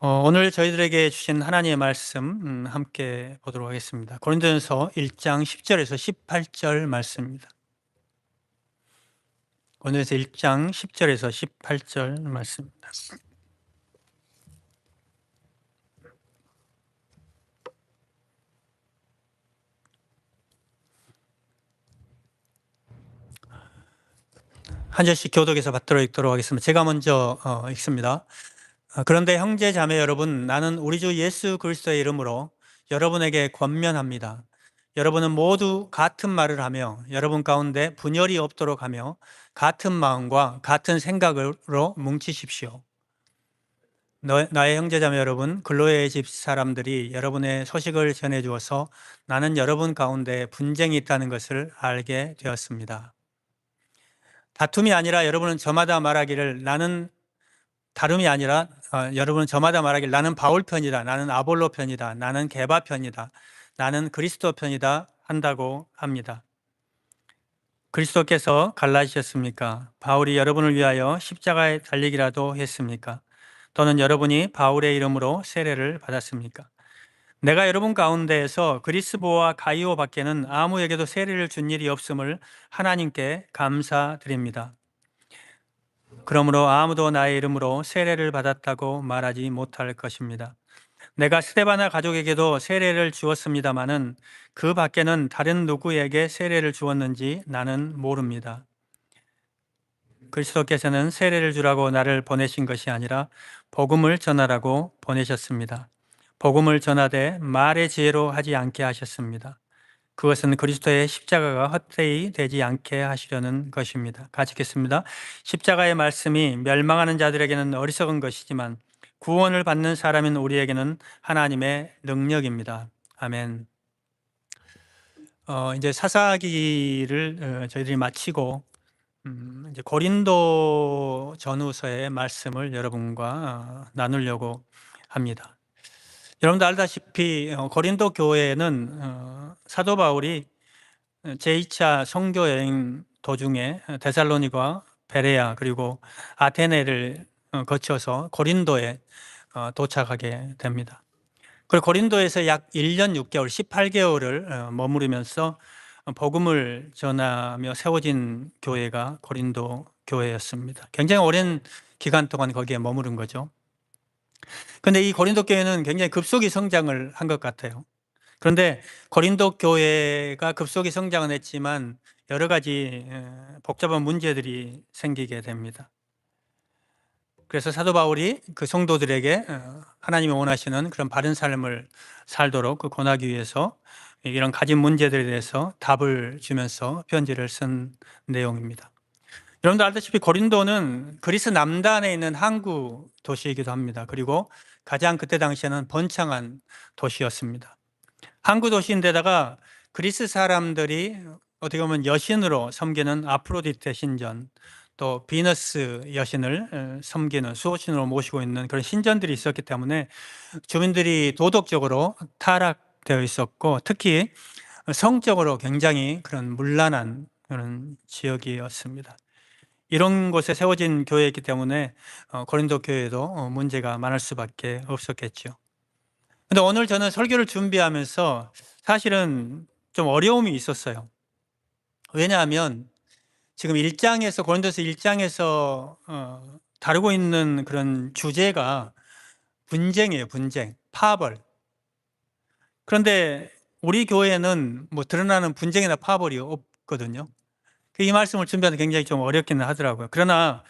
오늘 저희들에게 주신 하나님의 말씀 함께 보도록 하겠습니다. 고린도전서 1장 10절에서 18절 말씀입니다. 고린도전서 1장 10절에서 18절 말씀입니다. 한 절씩 교독해서 받도록 읽도록 하겠습니다. 제가 먼저 읽습니다. 그런데 형제 자매 여러분, 나는 우리 주 예수 그리스도의 이름으로 여러분에게 권면합니다. 여러분은 모두 같은 말을 하며 여러분 가운데 분열이 없도록 하며 같은 마음과 같은 생각으로 뭉치십시오. 나의 형제자매 여러분, 글로의 집 사람들이 여러분의 소식을 전해주어서 나는 여러분 가운데 분쟁이 있다는 것을 알게 되었습니다. 다툼이 아니라 여러분은 저마다 말하기를 여러분은 저마다 말하기를 나는 바울 편이다, 나는 아볼로 편이다, 나는 게바 편이다, 나는 그리스도 편이다 한다고 합니다. 그리스도께서 갈라지셨습니까? 바울이 여러분을 위하여 십자가에 달리기라도 했습니까? 또는 여러분이 바울의 이름으로 세례를 받았습니까? 내가 여러분 가운데에서 그리스보와 가이오 밖에는 아무에게도 세례를 준 일이 없음을 하나님께 감사드립니다. 그러므로 아무도 나의 이름으로 세례를 받았다고 말하지 못할 것입니다. 내가 스데바나 가족에게도 세례를 주었습니다마는 그 밖에는 다른 누구에게 세례를 주었는지 나는 모릅니다. 그리스도께서는 세례를 주라고 나를 보내신 것이 아니라 복음을 전하라고 보내셨습니다. 복음을 전하되 말의 지혜로 하지 않게 하셨습니다. 그것은 그리스도의 십자가가 헛되이 되지 않게 하시려는 것입니다. 같이 읽겠습니다. 십자가의 말씀이 멸망하는 자들에게는 어리석은 것이지만 구원을 받는 사람인 우리에게는 하나님의 능력입니다. 아멘. 이제 사사기를 저희들이 마치고 이제 고린도 전후서의 말씀을 여러분과 나누려고 합니다. 여러분도 알다시피 고린도 교회는 사도 바울이 제2차 선교 여행 도중에 데살로니가, 베레아 그리고 아테네를 거쳐서 고린도에 도착하게 됩니다. 그리고 고린도에서 약 1년 6개월, 18개월을 머무르면서 복음을 전하며 세워진 교회가 고린도 교회였습니다. 굉장히 오랜 기간 동안 거기에 머무른 거죠. 그런데 이 고린도 교회는 굉장히 급속히 성장을 한 것 같아요. 그런데 고린도 교회가 급속히 성장은 했지만 여러 가지 복잡한 문제들이 생기게 됩니다. 그래서 사도 바울이 그 성도들에게 하나님이 원하시는 그런 바른 삶을 살도록 권하기 위해서 이런 가진 문제들에 대해서 답을 주면서 편지를 쓴 내용입니다. 여러분도 알다시피 고린도는 그리스 남단에 있는 항구 도시이기도 합니다. 그리고 가장 그때 당시에는 번창한 도시였습니다. 항구 도시인데다가 그리스 사람들이 어떻게 보면 여신으로 섬기는 아프로디테 신전, 또 비너스 여신을 섬기는 수호신으로 모시고 있는 그런 신전들이 있었기 때문에 주민들이 도덕적으로 타락되어 있었고, 특히 성적으로 굉장히 그런 문란한 그런 지역이었습니다. 이런 곳에 세워진 교회이기 때문에 고린도 교회도 문제가 많을 수밖에 없었겠죠. 근데 오늘 저는 설교를 준비하면서 사실은 좀 어려움이 있었어요. 왜냐하면 지금 고린도서 1장에서 다루고 있는 그런 주제가 분쟁이에요, 분쟁, 파벌. 그런데 우리 교회에는 뭐 드러나는 분쟁이나 파벌이 없거든요. 이 말씀을 준비하는 게 굉장히 좀 어렵기는 하더라고요. 그러나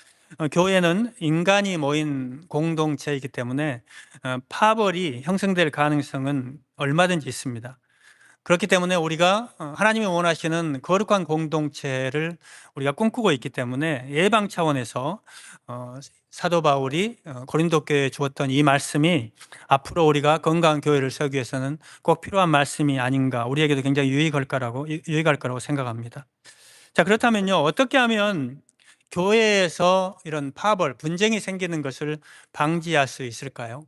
교회는 인간이 모인 공동체이기 때문에 파벌이 형성될 가능성은 얼마든지 있습니다. 그렇기 때문에 우리가 하나님이 원하시는 거룩한 공동체를 우리가 꿈꾸고 있기 때문에 예방 차원에서 사도 바울이 고린도 교회에 주었던 이 말씀이 앞으로 우리가 건강한 교회를 세우기 위해서는 꼭 필요한 말씀이 아닌가, 우리에게도 굉장히 유익할 거라고 생각합니다. 자, 그렇다면요, 어떻게 하면 교회에서 이런 파벌, 분쟁이 생기는 것을 방지할 수 있을까요?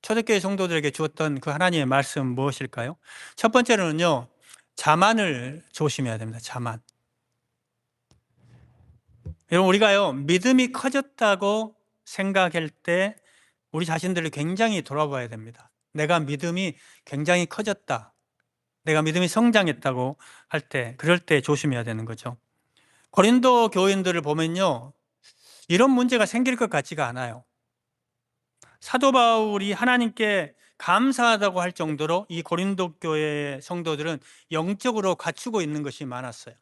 초대교회 성도들에게 주었던 그 하나님의 말씀 무엇일까요? 첫 번째로는요, 자만을 조심해야 됩니다. 자만. 여러분, 우리가요, 믿음이 커졌다고 생각할 때 우리 자신들을 굉장히 돌아봐야 됩니다. 내가 믿음이 굉장히 커졌다, 내가 믿음이 성장했다고 할 때, 그럴 때 조심해야 되는 거죠. 고린도 교인들을 보면요, 이런 문제가 생길 것 같지가 않아요. 사도 바울이 하나님께 감사하다고 할 정도로 이 고린도 교회의 성도들은 영적으로 갖추고 있는 것이 많았어요.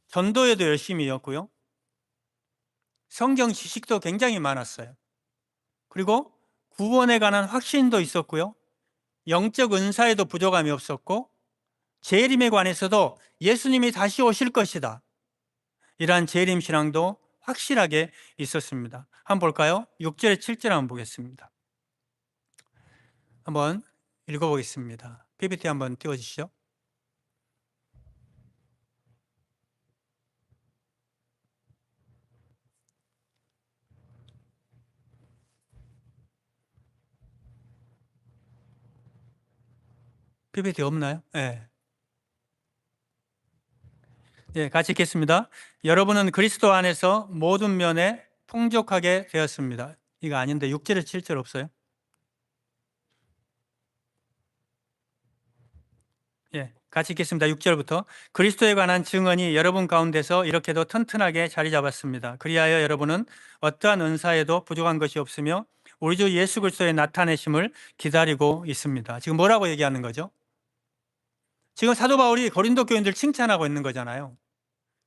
전도에도 열심히였고요, 성경 지식도 굉장히 많았어요. 그리고 구원에 관한 확신도 있었고요, 영적 은사에도 부족함이 없었고, 재림에 관해서도 예수님이 다시 오실 것이다, 이러한 재림 신앙도 확실하게 있었습니다. 한번 볼까요? 6절에 7절 한번 보겠습니다. 한번 읽어보겠습니다. PPT 한번 띄워주시죠. PPT 없나요? 네. 네, 같이 읽겠습니다. 여러분은 그리스도 안에서 모든 면에 풍족하게 되었습니다. 이거 아닌데 6절에 7절 없어요? 예, 같이 읽겠습니다. 6절부터. 그리스도에 관한 증언이 여러분 가운데서 이렇게도 튼튼하게 자리 잡았습니다. 그리하여 여러분은 어떠한 은사에도 부족한 것이 없으며 우리 주 예수 그리스도의 나타내심을 기다리고 있습니다. 지금 뭐라고 얘기하는 거죠? 지금 사도 바울이 고린도 교인들 칭찬하고 있는 거잖아요.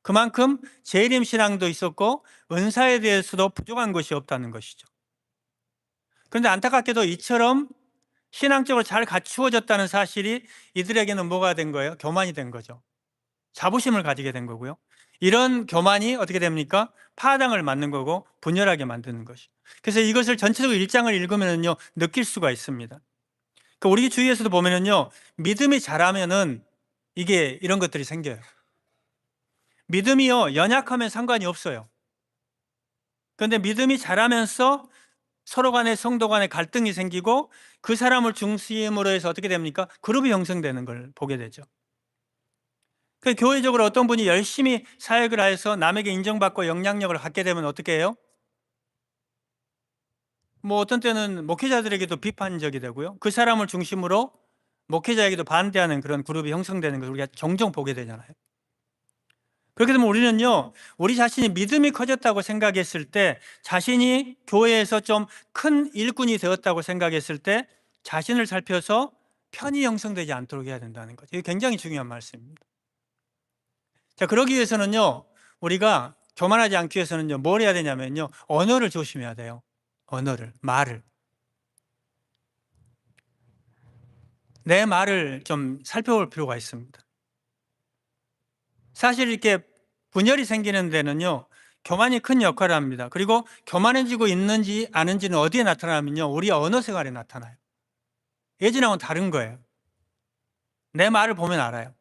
그만큼 재림 신앙도 있었고 은사에 대해서도 부족한 것이 없다는 것이죠. 그런데 안타깝게도 이처럼 신앙적으로 잘 갖추어졌다는 사실이 이들에게는 뭐가 된 거예요? 교만이 된 거죠. 자부심을 가지게 된 거고요. 이런 교만이 어떻게 됩니까? 파당을 맞는 거고 분열하게 만드는 것이죠. 그래서 이것을 전체적으로 1장을 읽으면요, 느낄 수가 있습니다. 그러니까 우리 주위에서도 보면은요, 믿음이 자라면은 이게 이런 것들이 생겨요. 믿음이요, 연약하면 상관이 없어요. 그런데 믿음이 자라면서 서로 간에 성도 간에 갈등이 생기고 그 사람을 중심으로 해서 어떻게 됩니까? 그룹이 형성되는 걸 보게 되죠. 그 교회적으로 어떤 분이 열심히 사역을 해서 남에게 인정받고 영향력을 갖게 되면 어떻게 해요? 뭐 어떤 때는 목회자들에게도 비판적이 되고요, 그 사람을 중심으로 목회자에게도 반대하는 그런 그룹이 형성되는 걸 우리가 종종 보게 되잖아요. 그렇게 되면 우리는요, 우리 자신이 믿음이 커졌다고 생각했을 때, 자신이 교회에서 좀 큰 일꾼이 되었다고 생각했을 때 자신을 살펴서 편이 형성되지 않도록 해야 된다는 거죠. 이게 굉장히 중요한 말씀입니다. 자, 그러기 위해서는요, 우리가 교만하지 않기 위해서는요, 뭘 해야 되냐면요, 언어를 조심해야 돼요. 언어를, 말을. 내 말을 좀 살펴볼 필요가 있습니다. 사실 이렇게 분열이 생기는 데는요, 교만이 큰 역할을 합니다. 그리고 교만해지고 있는지 아닌지는 어디에 나타나면요, 우리 언어 생활에 나타나요. 예전하고는 다른 거예요. 내 말을 보면 알아요.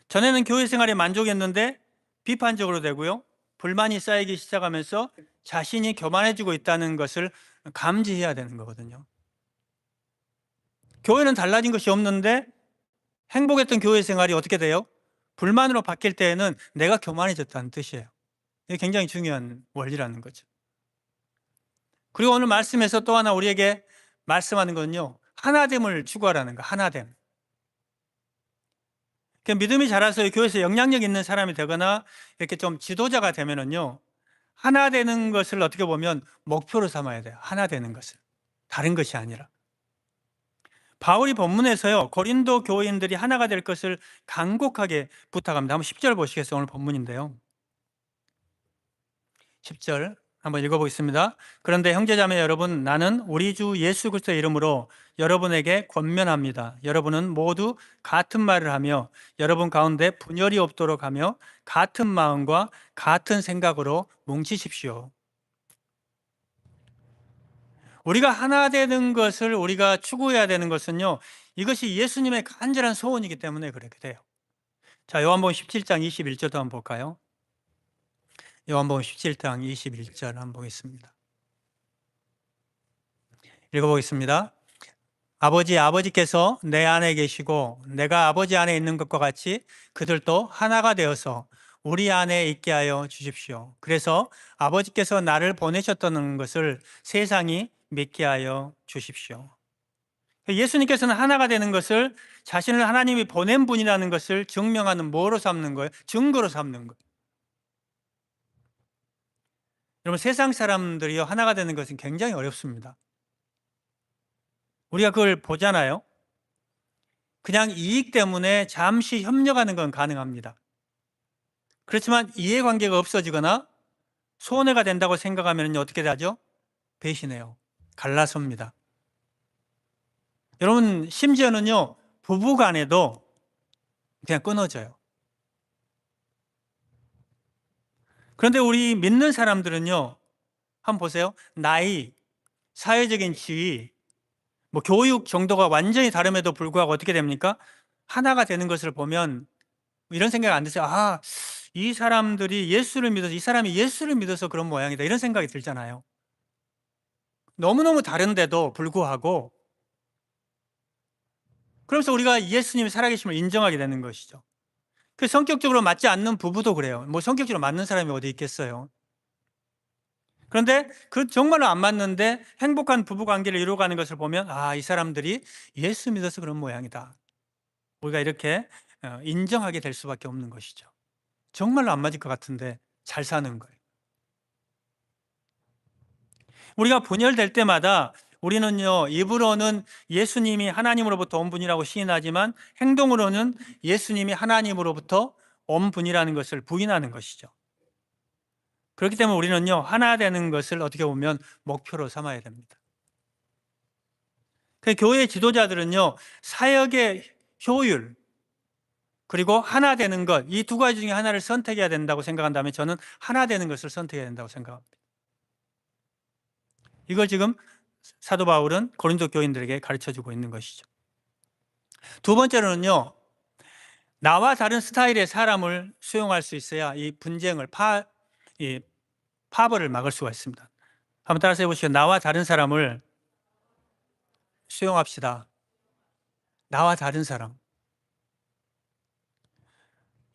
전에는 교회 생활에 만족했는데 비판적으로 되고요, 불만이 쌓이기 시작하면서 자신이 교만해지고 있다는 것을 감지해야 되는 거거든요. 교회는 달라진 것이 없는데 행복했던 교회 생활이 어떻게 돼요? 불만으로 바뀔 때에는 내가 교만해졌다는 뜻이에요. 이게 굉장히 중요한 원리라는 거죠. 그리고 오늘 말씀에서 또 하나 우리에게 말씀하는 건요, 하나됨을 추구하라는 거, 하나됨. 믿음이 자라서 교회에서 영향력 있는 사람이 되거나 이렇게 좀 지도자가 되면은요, 하나 되는 것을 어떻게 보면 목표로 삼아야 돼요. 하나 되는 것을. 다른 것이 아니라. 바울이 본문에서요, 고린도 교인들이 하나가 될 것을 간곡하게 부탁합니다. 한번 10절 보시겠어요? 오늘 본문인데요. 10절 한번 읽어보겠습니다. 그런데 형제자매 여러분, 나는 우리 주 예수 그리스도의 이름으로 여러분에게 권면합니다. 여러분은 모두 같은 말을 하며 여러분 가운데 분열이 없도록 하며 같은 마음과 같은 생각으로 뭉치십시오. 우리가 하나 되는 것을 우리가 추구해야 되는 것은요, 이것이 예수님의 간절한 소원이기 때문에 그렇게 돼요. 자, 요한복음 17장 21절도 한번 볼까요? 요한복음 17장 21절 한번 보겠습니다. 읽어보겠습니다. 아버지께서 내 안에 계시고 내가 아버지 안에 있는 것과 같이 그들도 하나가 되어서 우리 안에 있게 하여 주십시오. 그래서 아버지께서 나를 보내셨다는 것을 세상이 믿게 하여 주십시오. 예수님께서는 하나가 되는 것을 자신을 하나님이 보낸 분이라는 것을 증명하는 뭐로 삼는 거예요? 증거로 삼는 거예요. 여러분, 세상 사람들이요, 하나가 되는 것은 굉장히 어렵습니다. 우리가 그걸 보잖아요. 그냥 이익 때문에 잠시 협력하는 건 가능합니다. 그렇지만 이해관계가 없어지거나 손해가 된다고 생각하면 어떻게 되죠? 배신해요. 갈라섭니다. 여러분, 심지어는요, 부부 간에도 그냥 끊어져요. 그런데 우리 믿는 사람들은요, 한번 보세요. 나이, 사회적인 지위, 뭐 교육 정도가 완전히 다름에도 불구하고 어떻게 됩니까? 하나가 되는 것을 보면 이런 생각 안 드세요? 아, 이 사람들이 예수를 믿어서, 이 사람이 예수를 믿어서 그런 모양이다. 이런 생각이 들잖아요. 너무너무 다른데도 불구하고, 그러면서 우리가 예수님의 살아계심을 인정하게 되는 것이죠. 그 성격적으로 맞지 않는 부부도 그래요. 뭐 성격적으로 맞는 사람이 어디 있겠어요. 그런데 그 정말로 안 맞는데 행복한 부부 관계를 이루어가는 것을 보면, 아, 이 사람들이 예수 믿어서 그런 모양이다. 우리가 이렇게 인정하게 될 수밖에 없는 것이죠. 정말로 안 맞을 것 같은데 잘 사는 거예요. 우리가 분열될 때마다 우리는요, 입으로는 예수님이 하나님으로부터 온 분이라고 시인하지만 행동으로는 예수님이 하나님으로부터 온 분이라는 것을 부인하는 것이죠. 그렇기 때문에 우리는요, 하나 되는 것을 어떻게 보면 목표로 삼아야 됩니다. 그 교회 지도자들은요, 사역의 효율, 그리고 하나 되는 것, 이 두 가지 중에 하나를 선택해야 된다고 생각한다면 저는 하나 되는 것을 선택해야 된다고 생각합니다. 이걸 지금 사도 바울은 고린도 교인들에게 가르쳐 주고 있는 것이죠. 두 번째로는요, 나와 다른 스타일의 사람을 수용할 수 있어야 이 분쟁을, 이 파벌을 막을 수가 있습니다. 한번 따라서 해보시죠. 나와 다른 사람을 수용합시다. 나와 다른 사람.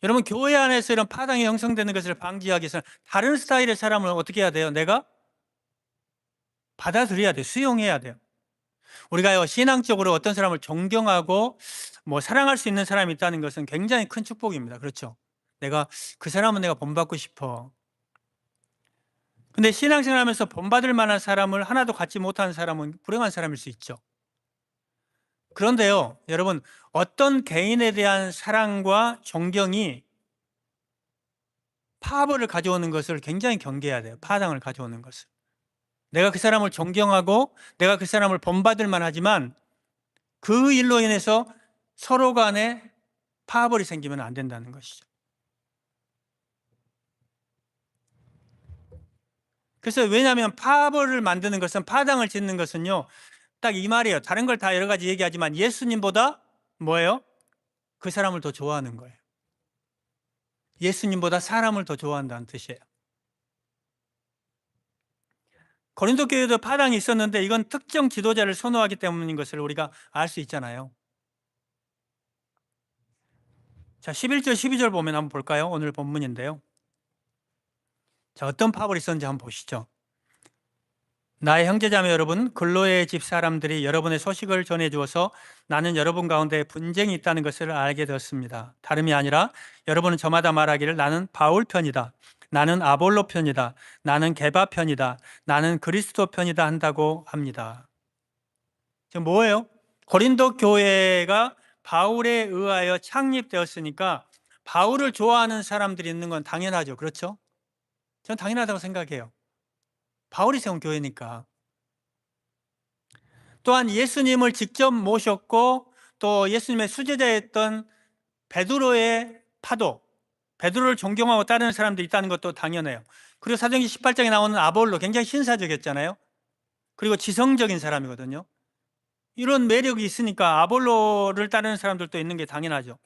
여러분, 교회 안에서 이런 파당이 형성되는 것을 방지하기 위해서 다른 스타일의 사람을 어떻게 해야 돼요? 내가 받아들여야 돼요. 수용해야 돼요. 우리가요, 신앙적으로 어떤 사람을 존경하고 뭐 사랑할 수 있는 사람이 있다는 것은 굉장히 큰 축복입니다. 그렇죠? 내가 그 사람은 내가 본받고 싶어. 근데 신앙생활 하면서 본받을 만한 사람을 하나도 갖지 못하는 사람은 불행한 사람일 수 있죠. 그런데요, 여러분, 어떤 개인에 대한 사랑과 존경이 파벌을 가져오는 것을 굉장히 경계해야 돼요. 파당을 가져오는 것을. 내가 그 사람을 존경하고 내가 그 사람을 본받을 만하지만 그 일로 인해서 서로 간에 파벌이 생기면 안 된다는 것이죠. 그래서 왜냐하면 파벌을 만드는 것은, 파당을 짓는 것은요, 딱 이 말이에요. 다른 걸 다 여러 가지 얘기하지만 예수님보다 뭐예요? 그 사람을 더 좋아하는 거예요. 예수님보다 사람을 더 좋아한다는 뜻이에요. 고린도 교회도 파당이 있었는데 이건 특정 지도자를 선호하기 때문인 것을 우리가 알 수 있잖아요. 자, 11절 12절 보면 한번 볼까요? 오늘 본문인데요. 자, 어떤 파벌이 있었는지 한번 보시죠. 나의 형제자매 여러분, 글로의 집 사람들이 여러분의 소식을 전해 주어서 나는 여러분 가운데 분쟁이 있다는 것을 알게 되었습니다. 다름이 아니라 여러분은 저마다 말하기를 나는 바울 편이다, 나는 아볼로 편이다, 나는 게바 편이다, 나는 그리스도 편이다 한다고 합니다. 지금 뭐예요? 고린도 교회가 바울에 의하여 창립되었으니까 바울을 좋아하는 사람들이 있는 건 당연하죠. 그렇죠? 저는 당연하다고 생각해요. 바울이 세운 교회니까. 또한 예수님을 직접 모셨고 또 예수님의 수제자였던 베드로의 파도, 베드로를 존경하고 따르는 사람들이 있다는 것도 당연해요. 그리고 사도행전 18장에 나오는 아볼로, 굉장히 신사적이었잖아요. 그리고 지성적인 사람이거든요. 이런 매력이 있으니까 아볼로를 따르는 사람들도 있는 게 당연하죠.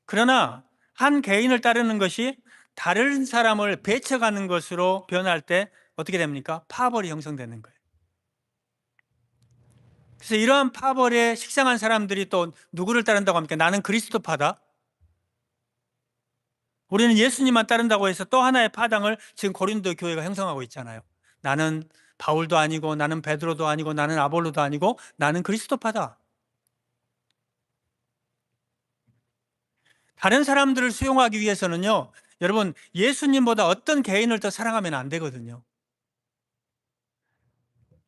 그러나 한 개인을 따르는 것이 다른 사람을 배척하는 것으로 변할 때 어떻게 됩니까? 파벌이 형성되는 거예요. 그래서 이러한 파벌에 식상한 사람들이 또 누구를 따른다고 합니까? 나는 그리스도파다. 우리는 예수님만 따른다고 해서 또 하나의 파당을 지금 고린도 교회가 형성하고 있잖아요. 나는 바울도 아니고, 나는 베드로도 아니고, 나는 아볼로도 아니고, 나는 그리스도파다. 다른 사람들을 수용하기 위해서는요, 여러분, 예수님보다 어떤 개인을 더 사랑하면 안 되거든요.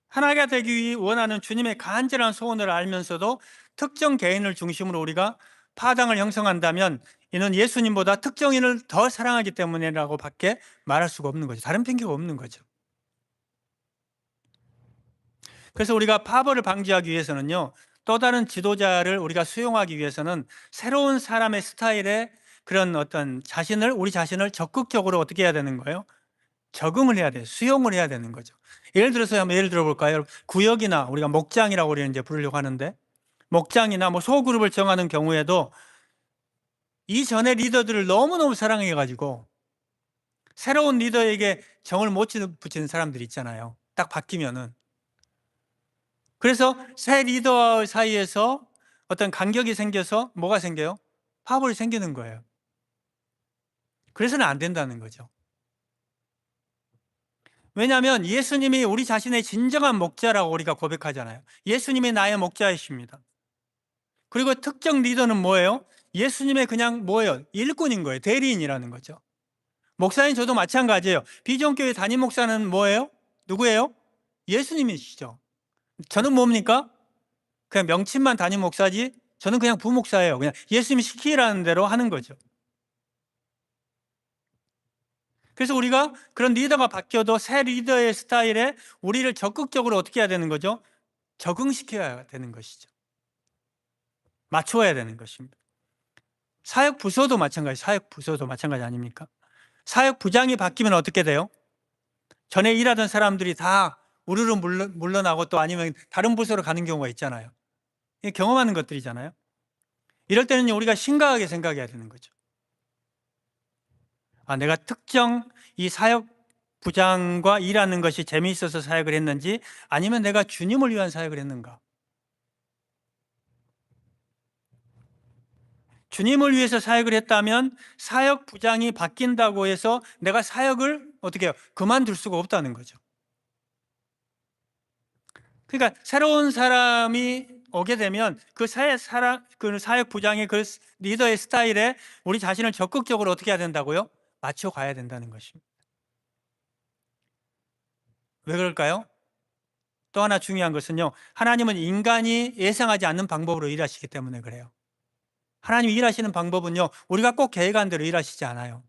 하나가 되기 원하는 주님의 간절한 소원을 알면서도 특정 개인을 중심으로 우리가 파당을 형성한다면 이는 예수님보다 특정인을 더 사랑하기 때문이라고 밖에 말할 수가 없는 거죠. 다른 핑계가 없는 거죠. 그래서 우리가 파벌을 방지하기 위해서는요, 또 다른 지도자를 우리가 수용하기 위해서는 새로운 사람의 스타일에 그런 어떤 우리 자신을 적극적으로 어떻게 해야 되는 거예요? 적응을 해야 돼요. 수용을 해야 되는 거죠. 예를 들어서 한번 예를 들어볼까요? 구역이나 우리가 목장이라고 우리는 이제 부르려고 하는데, 목장이나 뭐 소그룹을 정하는 경우에도 이전의 리더들을 너무너무 사랑해가지고 새로운 리더에게 정을 못 붙이는 사람들이 있잖아요. 딱 바뀌면은. 그래서 새 리더 사이에서 어떤 간격이 생겨서 뭐가 생겨요? 파벌이 생기는 거예요. 그래서는 안 된다는 거죠. 왜냐하면 예수님이 우리 자신의 진정한 목자라고 우리가 고백하잖아요. 예수님이 나의 목자이십니다. 그리고 특정 리더는 뭐예요? 예수님의 그냥 뭐예요? 일꾼인 거예요. 대리인이라는 거죠. 목사님 저도 마찬가지예요. 비전교회 담임 목사는 뭐예요? 누구예요? 예수님이시죠. 저는 뭡니까? 그냥 명칭만 담임 목사지 저는 그냥 부목사예요. 그냥 예수님이 시키라는 대로 하는 거죠. 그래서 우리가 그런 리더가 바뀌어도 새 리더의 스타일에 우리를 적극적으로 어떻게 해야 되는 거죠? 적응시켜야 되는 것이죠. 맞춰야 되는 것입니다. 사역 부서도 마찬가지 아닙니까? 사역 부장이 바뀌면 어떻게 돼요? 전에 일하던 사람들이 다 우르르 물러나고 또 아니면 다른 부서로 가는 경우가 있잖아요. 이게 경험하는 것들이잖아요. 이럴 때는 우리가 심각하게 생각해야 되는 거죠. 내가 특정 이 사역 부장과 일하는 것이 재미있어서 사역을 했는지 아니면 내가 주님을 위한 사역을 했는가? 주님을 위해서 사역을 했다면 사역 부장이 바뀐다고 해서 내가 사역을 어떻게 해요? 그만둘 수가 없다는 거죠. 그러니까 새로운 사람이 오게 되면 그 사역 부장의 그 리더의 스타일에 우리 자신을 적극적으로 어떻게 해야 된다고요? 맞춰가야 된다는 것입니다. 왜 그럴까요? 또 하나 중요한 것은요, 하나님은 인간이 예상하지 않는 방법으로 일하시기 때문에 그래요. 하나님이 일하시는 방법은요, 우리가 꼭 계획한 대로 일하시지 않아요.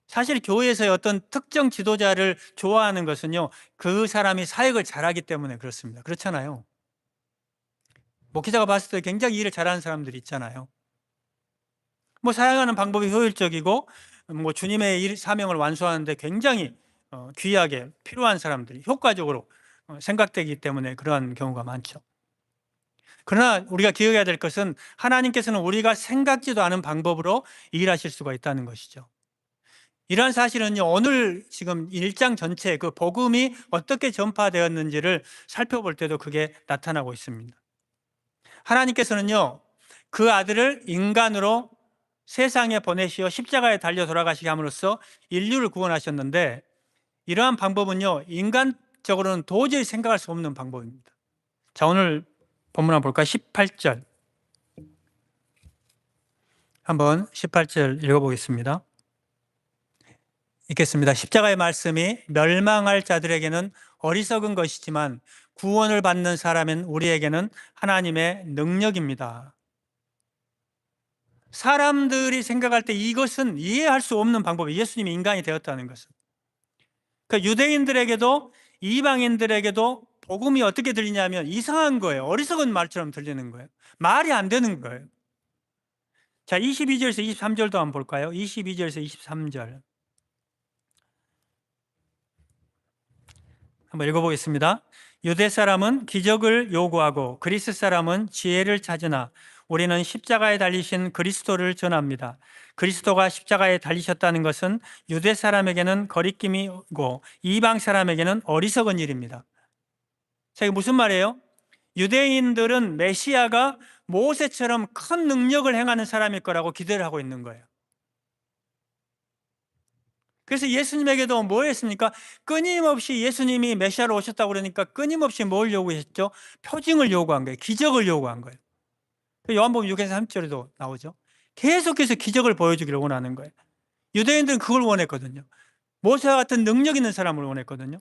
사실 교회에서의 어떤 특정 지도자를 좋아하는 것은요, 그 사람이 사역을 잘하기 때문에 그렇습니다. 그렇잖아요. 목회자가 봤을 때 굉장히 일을 잘하는 사람들이 있잖아요. 뭐 사역하는 방법이 효율적이고 뭐 주님의 사명을 완수하는데 굉장히 귀하게 필요한 사람들이 효과적으로 생각되기 때문에 그러한 경우가 많죠. 그러나 우리가 기억해야 될 것은 하나님께서는 우리가 생각지도 않은 방법으로 일하실 수가 있다는 것이죠. 이러한 사실은요, 오늘 지금 1장 전체 그 복음이 어떻게 전파되었는지를 살펴볼 때도 그게 나타나고 있습니다. 하나님께서는요, 그 아들을 인간으로 세상에 보내시어 십자가에 달려 돌아가시게 함으로써 인류를 구원하셨는데, 이러한 방법은요, 인간적으로는 도저히 생각할 수 없는 방법입니다. 자, 오늘 본문 한번 볼까요? 18절. 한번 18절 읽어보겠습니다. 읽겠습니다. 십자가의 말씀이 멸망할 자들에게는 어리석은 것이지만 구원을 받는 사람인 우리에게는 하나님의 능력입니다. 사람들이 생각할 때 이것은 이해할 수 없는 방법이에요. 예수님이 인간이 되었다는 것은. 그러니까 유대인들에게도 이방인들에게도 복음이 어떻게 들리냐면 이상한 거예요. 어리석은 말처럼 들리는 거예요. 말이 안 되는 거예요. 자, 22절에서 23절도 한번 볼까요? 22절에서 23절. 한번 읽어보겠습니다. 유대 사람은 기적을 요구하고 그리스 사람은 지혜를 찾으나 우리는 십자가에 달리신 그리스도를 전합니다. 그리스도가 십자가에 달리셨다는 것은 유대 사람에게는 거리낌이고 이방 사람에게는 어리석은 일입니다. 자, 이게 무슨 말이에요? 유대인들은 메시아가 모세처럼 큰 능력을 행하는 사람일 거라고 기대를 하고 있는 거예요. 그래서 예수님에게도 뭐 했습니까? 끊임없이 예수님이 메시아로 오셨다고 그러니까 끊임없이 뭘 요구했죠? 표징을 요구한 거예요. 기적을 요구한 거예요. 요한복음 6에서 3절에도 나오죠. 계속해서 기적을 보여주기를 원하는 거예요. 유대인들은 그걸 원했거든요. 모세와 같은 능력 있는 사람을 원했거든요.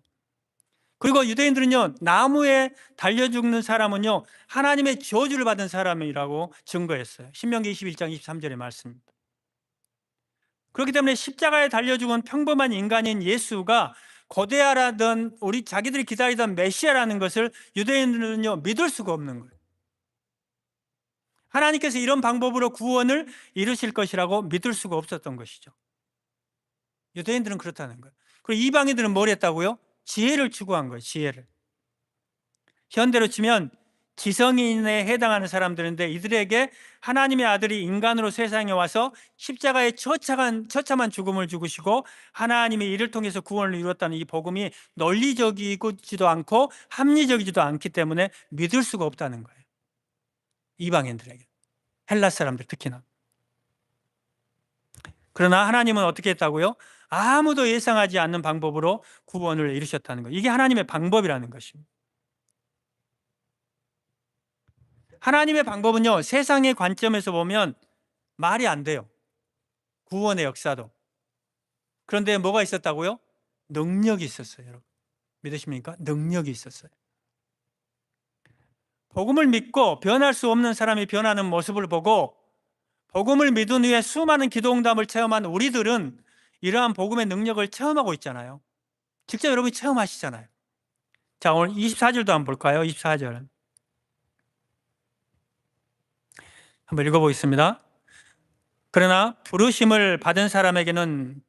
그리고 유대인들은요, 나무에 달려 죽는 사람은요, 하나님의 저주를 받은 사람이라고 증거했어요. 신명기 21장 23절의 말씀입니다. 그렇기 때문에 십자가에 달려 죽은 평범한 인간인 예수가 고대하라던 우리 자기들이 기다리던 메시아라는 것을 유대인들은요, 믿을 수가 없는 거예요. 하나님께서 이런 방법으로 구원을 이루실 것이라고 믿을 수가 없었던 것이죠. 유대인들은 그렇다는 거예요. 그리고 이방인들은 뭘 했다고요? 지혜를 추구한 거예요. 지혜를. 현대로 치면 지성인에 해당하는 사람들인데, 이들에게 하나님의 아들이 인간으로 세상에 와서 십자가에 처참한 죽음을 죽으시고 하나님이 이를 통해서 구원을 이루었다는 이 복음이 논리적이지도 않고 합리적이지도 않기 때문에 믿을 수가 없다는 거예요. 이방인들에게, 헬라 사람들 특히나. 그러나 하나님은 어떻게 했다고요? 아무도 예상하지 않는 방법으로 구원을 이루셨다는 거예요. 이게 하나님의 방법이라는 것입니다. 하나님의 방법은요, 세상의 관점에서 보면 말이 안 돼요. 구원의 역사도. 그런데 뭐가 있었다고요? 능력이 있었어요, 여러분. 믿으십니까? 능력이 있었어요. 복음을 믿고 변할 수 없는 사람이 변하는 모습을 보고 복음을 믿은 후에 수많은 기도응답을 체험한 우리들은 이러한 복음의 능력을 체험하고 있잖아요. 직접 여러분이 체험하시잖아요. 자, 오늘 24절도 한번 볼까요? 24절 한번 읽어보겠습니다. 그러나 부르심을 받은 사람에게는,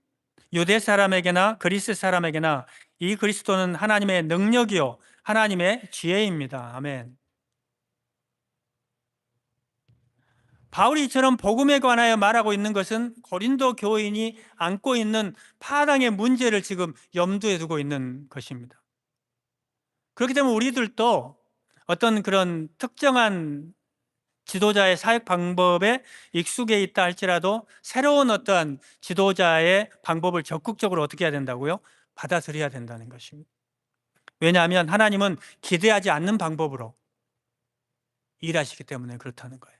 유대 사람에게나 그리스 사람에게나 이 그리스도는 하나님의 능력이요 하나님의 지혜입니다. 아멘. 바울이 이처럼 복음에 관하여 말하고 있는 것은 고린도 교인이 안고 있는 파당의 문제를 지금 염두에 두고 있는 것입니다. 그렇기 때문에 우리들도 어떤 그런 특정한 지도자의 사역 방법에 익숙해 있다 할지라도 새로운 어떠한 지도자의 방법을 적극적으로 어떻게 해야 된다고요? 받아들여야 된다는 것입니다. 왜냐하면 하나님은 기대하지 않는 방법으로 일하시기 때문에 그렇다는 거예요.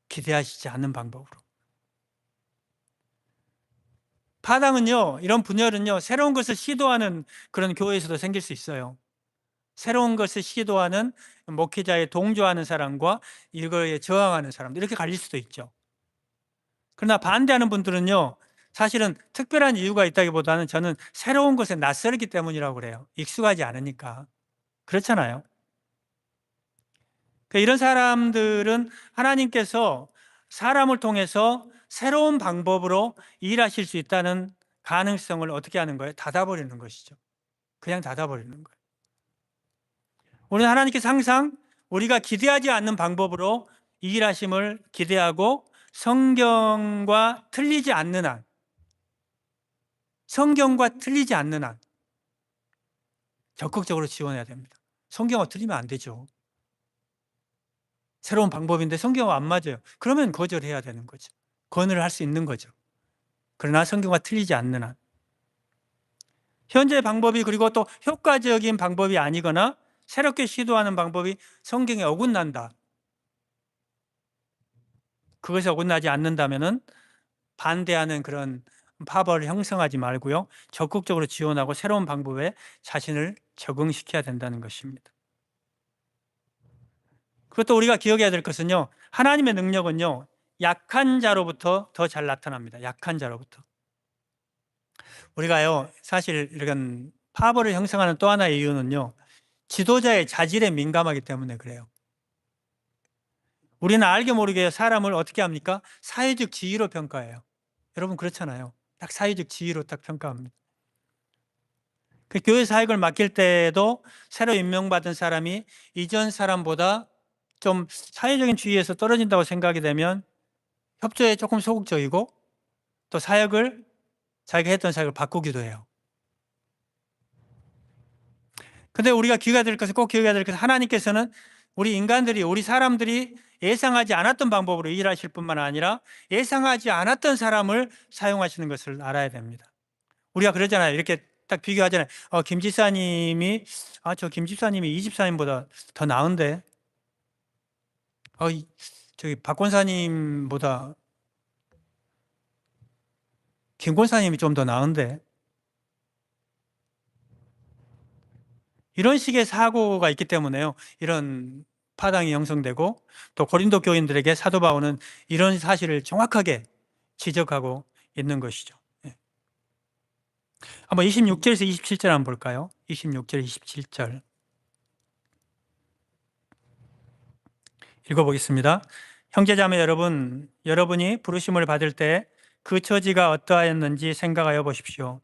기대하시지 않는 방법으로. 파당은요, 이런 분열은요, 새로운 것을 시도하는 그런 교회에서도 생길 수 있어요. 새로운 것을 시도하는 목회자에 동조하는 사람과 이거에 저항하는 사람들, 이렇게 갈릴 수도 있죠. 그러나 반대하는 분들은요, 사실은 특별한 이유가 있다기보다는 저는 새로운 것에 낯설기 때문이라고 그래요. 익숙하지 않으니까. 그렇잖아요. 그러니까 이런 사람들은 하나님께서 사람을 통해서 새로운 방법으로 일하실 수 있다는 가능성을 어떻게 하는 거예요? 닫아버리는 것이죠. 그냥 닫아버리는 거예요. 우리는 하나님께서 항상 우리가 기대하지 않는 방법으로 일하심을 기대하고 성경과 틀리지 않는 한, 성경과 틀리지 않는 한 적극적으로 지원해야 됩니다. 성경과 틀리면 안 되죠. 새로운 방법인데 성경과 안 맞아요. 그러면 거절해야 되는 거죠. 권유를 할 수 있는 거죠. 그러나 성경과 틀리지 않는 한, 현재 방법이 그리고 또 효과적인 방법이 아니거나 새롭게 시도하는 방법이 성경에 어긋난다. 그것이 어긋나지 않는다면은 반대하는 그런 파벌을 형성하지 말고요. 적극적으로 지원하고 새로운 방법에 자신을 적응시켜야 된다는 것입니다. 그것도 우리가 기억해야 될 것은요, 하나님의 능력은요, 약한 자로부터 더 잘 나타납니다. 약한 자로부터. 우리가요, 사실 이런 파벌을 형성하는 또 하나의 이유는요, 지도자의 자질에 민감하기 때문에 그래요. 우리는 알게 모르게 사람을 어떻게 합니까? 사회적 지위로 평가해요. 여러분 그렇잖아요. 딱 사회적 지위로 딱 평가합니다. 그 교회 사역을 맡길 때에도 새로 임명받은 사람이 이전 사람보다 좀 사회적인 지위에서 떨어진다고 생각이 되면 협조에 조금 소극적이고 또 자기가 했던 사역을 바꾸기도 해요. 근데 우리가 기억해야 될 것은, 꼭 기억해야 될 것은, 하나님께서는 우리 인간들이, 우리 사람들이 예상하지 않았던 방법으로 일하실 뿐만 아니라 예상하지 않았던 사람을 사용하시는 것을 알아야 됩니다. 우리가 그러잖아요. 이렇게 딱 비교하잖아요. 김 집사님이, 저 김 집사님이 이 집사님보다 더 나은데, 저기 박 권사님보다 김 권사님이 좀 더 나은데, 이런 식의 사고가 있기 때문에요. 이런 파당이 형성되고, 또 고린도 교인들에게 사도 바울은 이런 사실을 정확하게 지적하고 있는 것이죠. 예. 한번 26절에서 27절 한번 볼까요? 26절, 27절 읽어보겠습니다. 형제자매 여러분, 여러분이 부르심을 받을 때 그 처지가 어떠하였는지 생각하여 보십시오.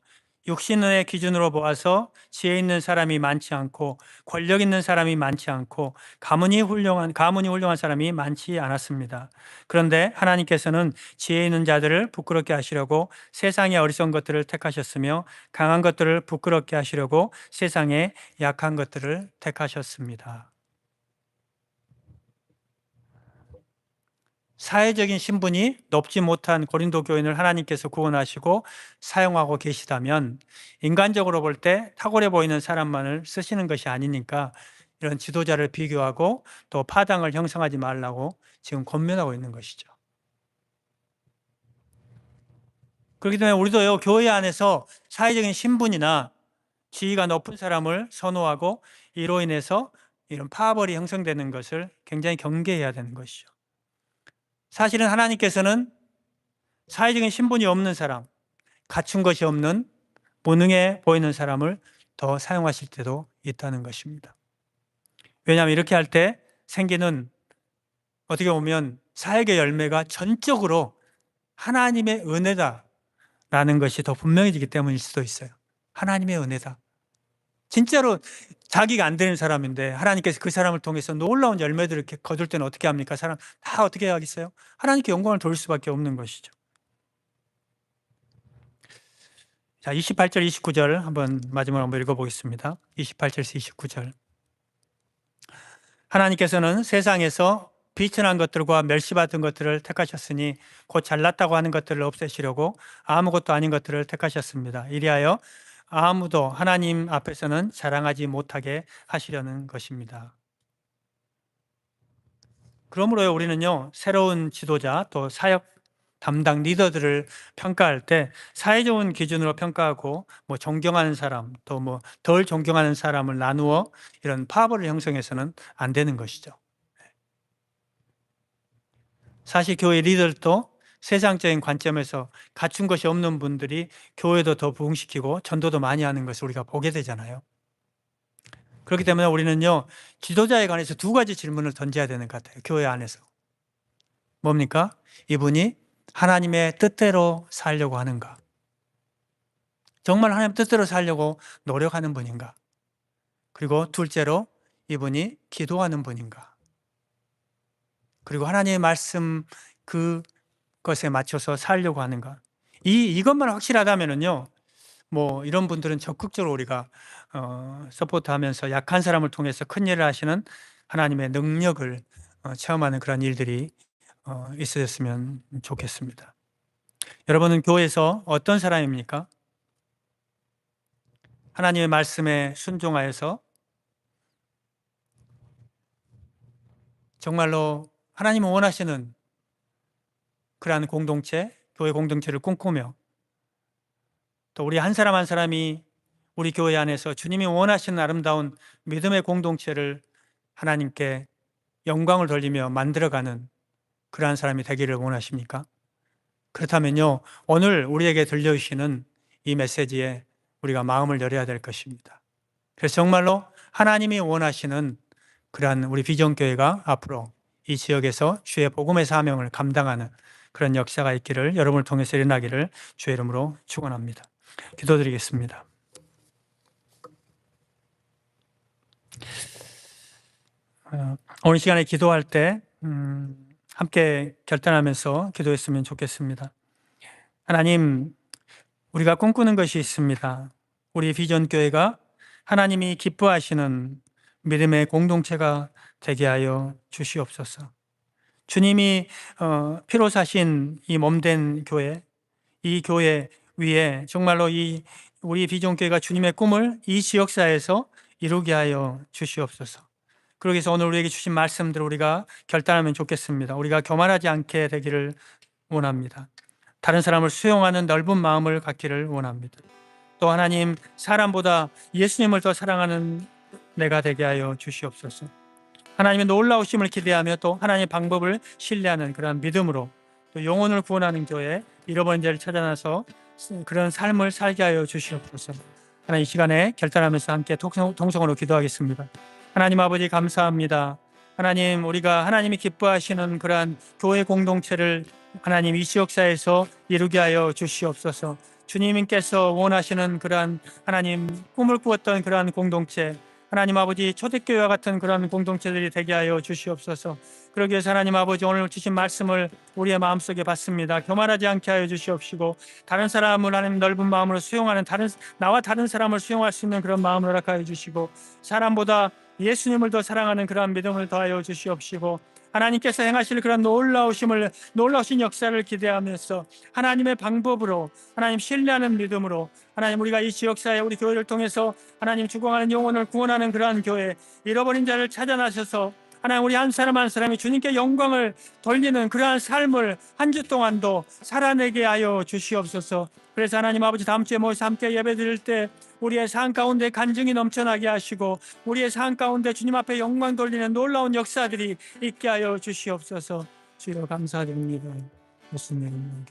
육신의 기준으로 보아서 지혜 있는 사람이 많지 않고 권력 있는 사람이 많지 않고 가문이 훌륭한 사람이 많지 않았습니다. 그런데 하나님께서는 지혜 있는 자들을 부끄럽게 하시려고 세상의 어리석은 것들을 택하셨으며 강한 것들을 부끄럽게 하시려고 세상의 약한 것들을 택하셨습니다. 사회적인 신분이 높지 못한 고린도 교인을 하나님께서 구원하시고 사용하고 계시다면 인간적으로 볼 때 탁월해 보이는 사람만을 쓰시는 것이 아니니까 이런 지도자를 비교하고 또 파당을 형성하지 말라고 지금 권면하고 있는 것이죠. 그렇기 때문에 우리도요, 교회 안에서 사회적인 신분이나 지위가 높은 사람을 선호하고 이로 인해서 이런 파벌이 형성되는 것을 굉장히 경계해야 되는 것이죠. 사실은 하나님께서는 사회적인 신분이 없는 사람, 갖춘 것이 없는 무능해 보이는 사람을 더 사용하실 때도 있다는 것입니다. 왜냐하면 이렇게 할 때 생기는, 어떻게 보면 사역의 열매가 전적으로 하나님의 은혜다라는 것이 더 분명해지기 때문일 수도 있어요. 하나님의 은혜다. 진짜로 자기가 안 되는 사람인데 하나님께서 그 사람을 통해서 놀라운 열매들을 이렇게 거둘 때는 어떻게 합니까? 사람 다 어떻게 하겠어요? 하나님께 영광을 돌릴 수밖에 없는 것이죠. 자, 28절, 29절 한번 마지막으로 한번 읽어보겠습니다. 28절에서 29절. 하나님께서는 세상에서 비천한 것들과 멸시받은 것들을 택하셨으니 곧 잘났다고 하는 것들을 없애시려고 아무것도 아닌 것들을 택하셨습니다. 이리하여 아무도 하나님 앞에서는 자랑하지 못하게 하시려는 것입니다. 그러므로 우리는요, 새로운 지도자 또 사역 담당 리더들을 평가할 때 사회적인 기준으로 평가하고 존경하는 사람 또 덜 존경하는 사람을 나누어 이런 파벌을 형성해서는 안 되는 것이죠. 사실 교회 리더도 세상적인 관점에서 갖춘 것이 없는 분들이 교회도 더 부흥시키고 전도도 많이 하는 것을 우리가 보게 되잖아요. 그렇기 때문에 우리는요, 지도자에 관해서 두 가지 질문을 던져야 되는 것 같아요. 교회 안에서. 뭡니까? 이분이 하나님의 뜻대로 살려고 하는가? 정말 하나님 뜻대로 살려고 노력하는 분인가? 그리고 둘째로 이분이 기도하는 분인가? 그리고 하나님의 말씀 그것에 맞춰서 살려고 하는가? 이것만 확실하다면은요, 이런 분들은 적극적으로 우리가 서포트하면서 약한 사람을 통해서 큰 일을 하시는 하나님의 능력을 체험하는 그런 일들이 있으셨으면 좋겠습니다. 여러분은 교회에서 어떤 사람입니까? 하나님의 말씀에 순종하여서 정말로 하나님이 원하시는 그러한 공동체, 교회 공동체를 꿈꾸며 또 우리 한 사람 한 사람이 우리 교회 안에서 주님이 원하시는 아름다운 믿음의 공동체를 하나님께 영광을 돌리며 만들어가는 그러한 사람이 되기를 원하십니까? 그렇다면요, 오늘 우리에게 들려주시는 이 메시지에 우리가 마음을 열어야 될 것입니다. 그래서 정말로 하나님이 원하시는 그러한 우리 비전교회가 앞으로 이 지역에서 주의 복음의 사명을 감당하는 그런 역사가 있기를, 여러분을 통해서 일어나기를 주의 이름으로 축원합니다. 기도드리겠습니다. 오늘 시간에 기도할 때 함께 결단하면서 기도했으면 좋겠습니다. 하나님, 우리가 꿈꾸는 것이 있습니다. 우리 비전교회가 하나님이 기뻐하시는 믿음의 공동체가 되게 하여 주시옵소서. 주님이 피로 사신 이 몸된 교회, 이 교회 위에 정말로 이 우리 비전교회가 주님의 꿈을 이 지역사회에서 이루게 하여 주시옵소서. 그러기 위해서 오늘 우리에게 주신 말씀들을 우리가 결단하면 좋겠습니다. 우리가 교만하지 않게 되기를 원합니다. 다른 사람을 수용하는 넓은 마음을 갖기를 원합니다. 또 하나님, 사람보다 예수님을 더 사랑하는 내가 되게 하여 주시옵소서. 하나님의 놀라우심을 기대하며 또 하나님의 방법을 신뢰하는 그런 믿음으로 또 영혼을 구원하는 교회, 잃어버린 자를 찾아나서 그런 삶을 살게 하여 주시옵소서. 하나님, 이 시간에 결단하면서 함께 동성으로 기도하겠습니다. 하나님 아버지, 감사합니다. 하나님, 우리가 하나님이 기뻐하시는 그러한 교회 공동체를 하나님 이 지역사에서 이루게 하여 주시옵소서. 주님께서 원하시는 그러한 하나님 꿈을 꾸었던 그러한 공동체, 하나님 아버지 초대교회와 같은 그런 공동체들이 되게 하여 주시옵소서. 그러기 위해서 하나님 아버지 오늘 주신 말씀을 우리의 마음속에 받습니다. 교만하지 않게 하여 주시옵시고, 다른 사람을 하나님 넓은 마음으로 수용하는 나와 다른 사람을 수용할 수 있는 그런 마음을 허락하여 주시고, 사람보다 예수님을 더 사랑하는 그런 믿음을 더하여 주시옵시고, 하나님께서 행하실 그런 놀라우신 역사를 기대하면서 하나님의 방법으로 하나님 신뢰하는 믿음으로 하나님 우리가 이 지역사회 우리 교회를 통해서 하나님 죽어가는 영혼을 구원하는 그러한 교회, 잃어버린 자를 찾아나셔서 하나님 우리 한 사람 한 사람이 주님께 영광을 돌리는 그러한 삶을 한 주 동안도 살아내게 하여 주시옵소서. 그래서 하나님 아버지 다음 주에 모여서 함께 예배 드릴 때 우리의 삶 가운데 간증이 넘쳐나게 하시고 우리의 삶 가운데 주님 앞에 영광 돌리는 놀라운 역사들이 있게 하여 주시옵소서. 주여 감사드립니다. 예수님.